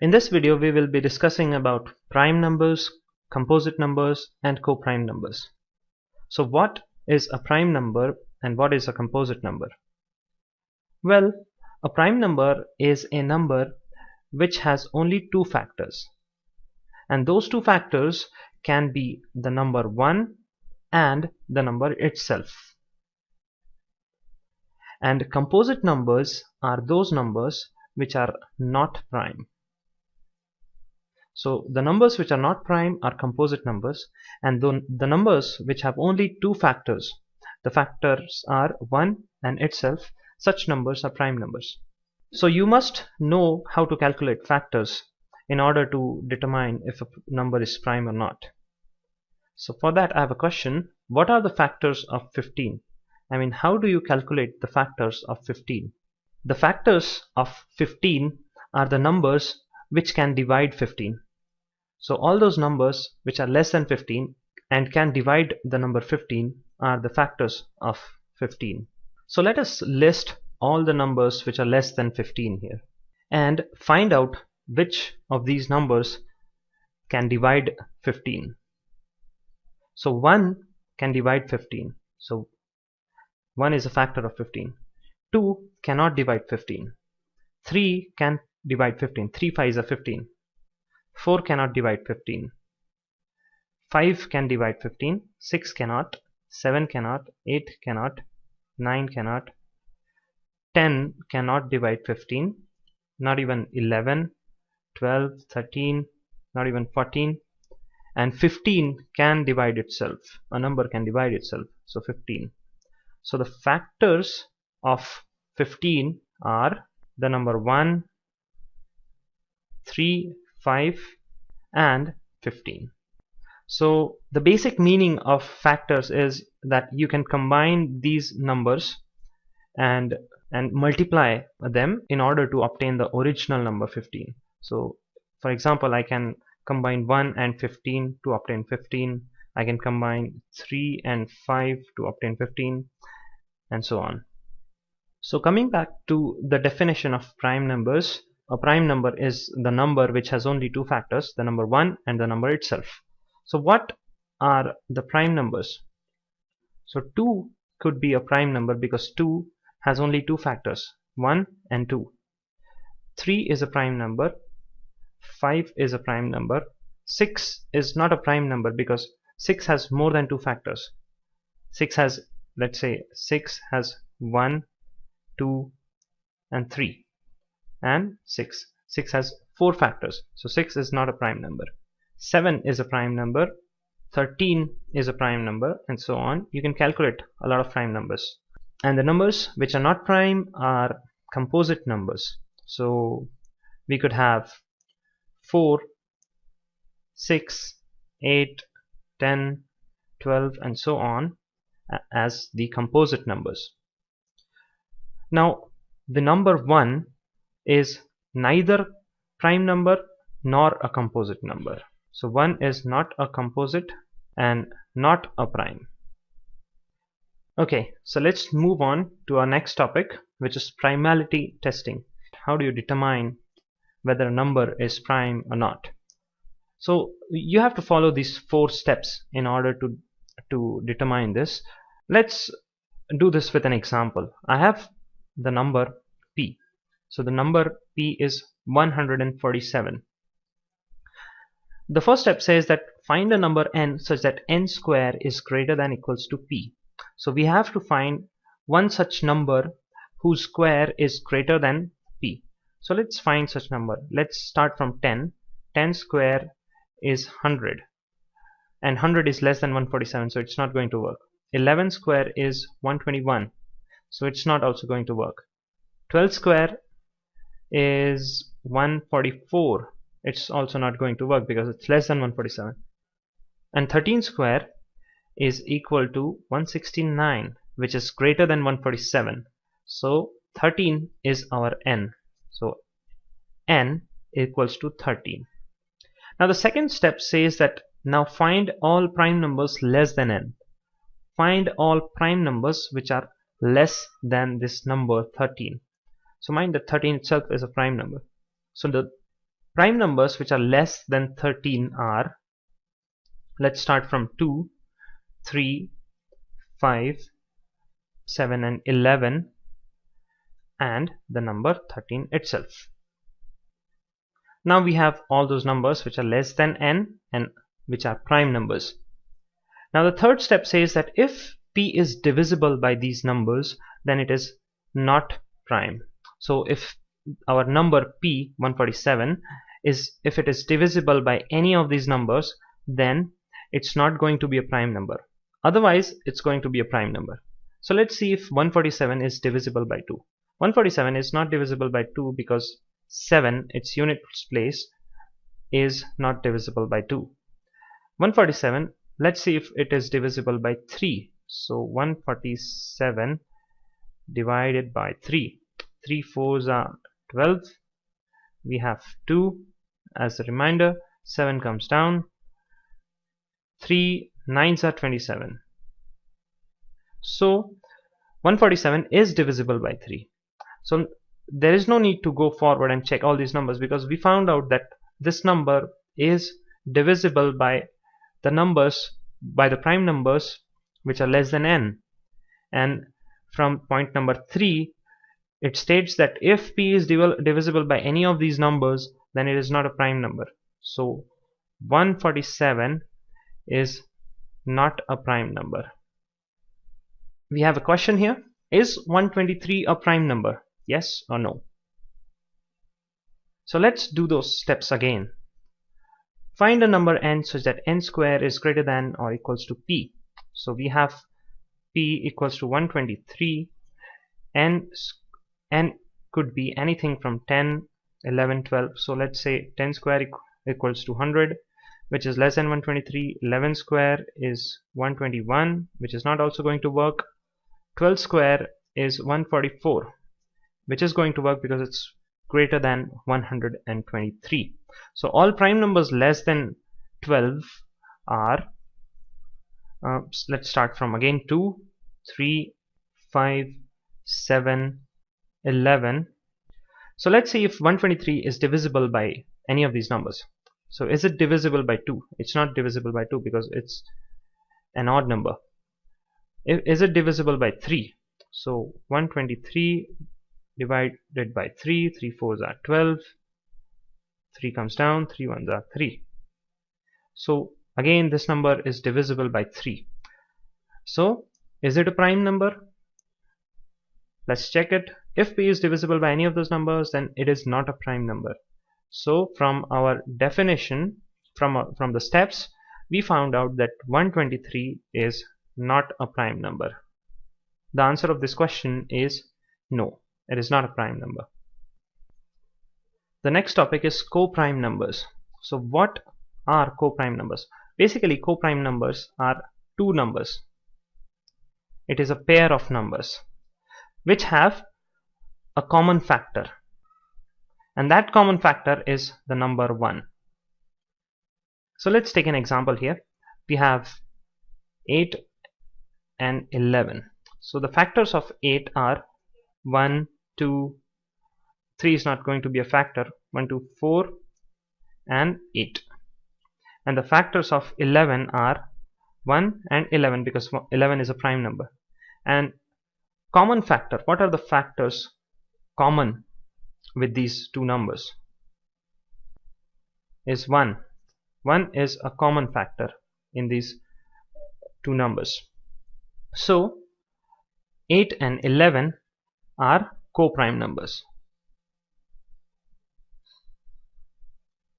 In this video we will be discussing about prime numbers, composite numbers and coprime numbers. So what is a prime number and what is a composite number? Well, a prime number is a number which has only two factors, and those two factors can be the number 1 and the number itself. And composite numbers are those numbers which are not prime. So the numbers which are not prime are composite numbers, and the numbers which have only two factors, the factors are 1 and itself, such numbers are prime numbers. So you must know how to calculate factors in order to determine if a number is prime or not. So for that I have a question: what are the factors of 15? I mean, how do you calculate the factors of 15? The factors of 15 are the numbers which can divide 15. So all those numbers which are less than 15 and can divide the number 15 are the factors of 15. So let us list all the numbers which are less than 15 here and find out which of these numbers can divide 15. So 1 can divide 15. So 1 is a factor of 15. 2 cannot divide 15. 3 can divide 15. 3 5s are 15. 4 cannot divide 15. 5 can divide 15. 6 cannot. 7 cannot. 8 cannot. 9 cannot. 10 cannot divide 15. Not even 11, 12, 13, not even 14. And 15 can divide itself. A number can divide itself. So 15. So the factors of 15 are the number 1, 3, 5 and 15. So the basic meaning of factors is that you can combine these numbers and multiply them in order to obtain the original number 15. So for example, I can combine 1 and 15 to obtain 15. I can combine 3 and 5 to obtain 15, and so on. So coming back to the definition of prime numbers, a prime number is the number which has only two factors, the number 1 and the number itself. So what are the prime numbers? So 2 could be a prime number because 2 has only two factors, 1 and 2. 3 is a prime number. 5 is a prime number. 6 is not a prime number because 6 has more than two factors. 6 has, let's say, 6 has 1, 2 and 3. And 6 has 4 factors, so 6 is not a prime number. 7 is a prime number. 13 is a prime number, and so on. You can calculate a lot of prime numbers. And the numbers which are not prime are composite numbers. So we could have 4, 6, 8, 10, 12 and so on as the composite numbers. Now the number 1 is neither prime number nor a composite number. So 1 is not a composite and not a prime. Okay, so let's move on to our next topic, which is primality testing. How do you determine whether a number is prime or not? So you have to follow these 4 steps in order to determine this. Let's do this with an example. I have the number p. So the number p is 147. The first step says that find a number n such that n square is greater than equals to p. So we have to find one such number whose square is greater than p. So let's find such number. Let's start from 10. 10 square is 100 and 100 is less than 147, so it's not going to work. 11 square is 121, so it's not also going to work. 12 square is 144. It's also not going to work because it's less than 147. And 13 square is equal to 169, which is greater than 147. So 13 is our n. So n equals to 13. Now the second step says that now find all prime numbers less than n. Find all prime numbers which are less than this number 13. So mind that 13 itself is a prime number. So the Prime numbers which are less than 13 are, let's start from 2, 3, 5, 7 and 11, and the number 13 itself. Now we have all those numbers which are less than n and which are prime numbers. Now the third step says that if p is divisible by these numbers, then it is not prime. So if our number p 147 if it is divisible by any of these numbers, then it's not going to be a prime number. Otherwise it's going to be a prime number. So let's see if 147 is divisible by 2. 147 is not divisible by 2 because 7, its units place, is not divisible by 2. 147, let's see if it is divisible by 3. So 147 divided by 3. 3 4s are 12. We have 2 as a reminder. 7 comes down. 3 9s are 27. So 147 is divisible by 3. So there is no need to go forward and check all these numbers, because we found out that this number is divisible by the numbers, by the prime numbers which are less than n. And from point number 3, it states that if p is divisible by any of these numbers, then it is not a prime number. So 147 is not a prime number. We have a question here. Is 123 a prime number? Yes or no? So let's do those steps again. Find a number n such that n square is greater than or equals to p. So we have p equals to 123. N could be anything from 10, 11, 12. So let's say 10 square equals to 100, which is less than 123. 11 square is 121, which is not also going to work. 12 square is 144, which is going to work because it's greater than 123. So all prime numbers less than 12 are, let's start from again, 2, 3, 5, 7, 11. So let's see if 123 is divisible by any of these numbers. So is it divisible by 2? It's not divisible by 2 because it's an odd number. Is it divisible by 3? So 123 divided by 3, 3 4s are 12, 3 comes down, 3 1s are 3. So again this number is divisible by 3. So is it a prime number? Let's check it. If p is divisible by any of those numbers, then it is not a prime number. So from our definition, from the steps, we found out that 123 is not a prime number. The answer of this question is no, it is not a prime number. The next topic is coprime numbers. So what are coprime numbers? Basically, coprime numbers are two numbers. It is a pair of numbers which have a common factor, and that common factor is the number 1. So let's take an example here. We have 8 and 11. So the factors of 8 are 1, 2, 3 is not going to be a factor, 1, 2, 4 and 8. And the factors of 11 are 1 and 11 because 11 is a prime number. And common factor, what are the factors common with these two numbers? Is 1. 1 is a common factor in these two numbers. So 8 and 11 are coprime numbers.